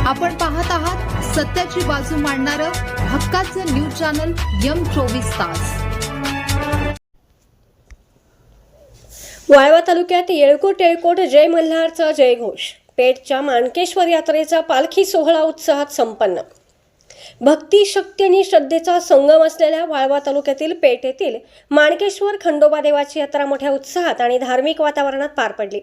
आपण पाहत आहात सत्याची बाजू मांडणारं हक्काचं न्यूज चॅनल M24 तास। वाळवा तालुक्यात येळकोट जय मल्हारचा जयघोष। पेठच्या माणकेश्वर यात्रेचा पालखी सोहळा उत्साहात संपन्न। भक्ती, शक्ती आणि श्रद्धेचा संगम असलेल्या वाळवा तालुक्यातील पेठ येथील माणकेश्वर खंडोबा देवाची यात्रा मोठ्या उत्साहात आणि धार्मिक वातावरणात पार पडली।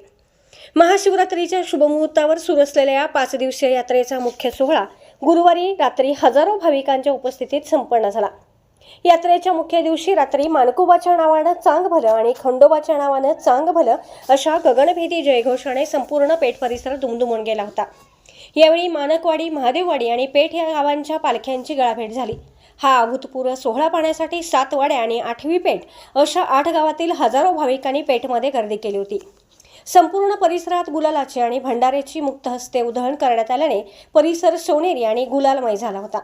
महाशिवरात्रीच्या शुभमुहूर्तावर सुरू असलेल्या या 5 दिवसीय यात्रेचा मुख्य सोहळा गुरुवारी रात्री हजारो भाविकांच्या उपस्थितीत संपन्न झाला। यात्रेच्या मुख्य दिवशी रात्री माणकोबाच्या नावानं चांग भलं आणि खंडोबाच्या नावानं चांग भलं अशा गगनभेदी जयघोषाने संपूर्ण पेठ परिसर दुमदुमून गेला होता। यावेळी मानकवाडी, महादेववाडी आणि पेठ या गावांच्या पालख्यांची गळाभेट झाली। हा अभूतपूर्व सोहळा पाहण्यासाठी 7 वाड्या आणि 8वी पेठ अशा 8 गावातील हजारो भाविकांनी पेठमध्ये गर्दी केली होती। संपूर्ण परिसरात गुलालाची आणि भंडाऱ्याची मुक्त हस्ते उधळण करण्यात आल्याने परिसर सोनेरी आणि गुलालमय झाला होता।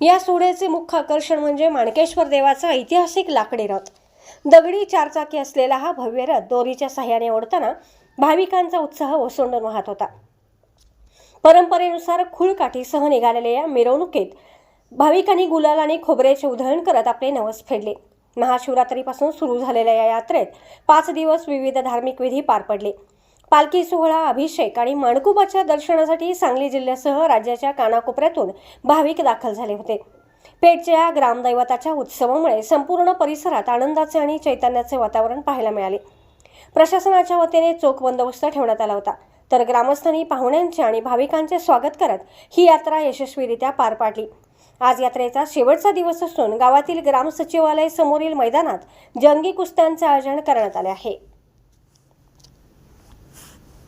या सोहळ्याचे मुख्य आकर्षण म्हणजे माणकेश्वर देवाचा ऐतिहासिक लाकडी रथ। दगडी 4 चाकी असलेला हा भव्य रथ दोरीच्या सहाय्याने ओढताना भाविकांचा उत्साह ओसंडून वाहत होता। परंपरेनुसार खुळकाठीसह निघालेल्या या मिरवणुकीत भाविकांनी गुलाल आणि खोबऱ्याचे उधळण करत आपले नवस फेडले। महाशिवरात्रीपासून सुरू झालेल्या या यात्रेत 5 दिवस विविध धार्मिक विधी पार पडले। पालखी सोहळा, अभिषेक आणि माणकोबाच्या दर्शनासाठी सांगली जिल्ह्यासह राज्याच्या कानाकोपऱ्यातून भाविक दाखल झाले होते। पेठच्या ग्रामदैवताच्या उत्सवामुळे संपूर्ण परिसरात आनंदाचे आणि चैतन्याचे वातावरण पाहायला मिळाले। प्रशासनाच्या वतीने चोख बंदोबस्त ठेवण्यात आला होता, तर ग्रामस्थांनी पाहुण्यांचे आणि भाविकांचे स्वागत करत ही यात्रा यशस्वीरित्या पार पाडली। आज यात्रेचा शेवटचा दिवस असून गावातील ग्राम सचिवालय समोरील मैदानात जंगी कुस्त्यांचे आयोजन करण्यात आले आहे।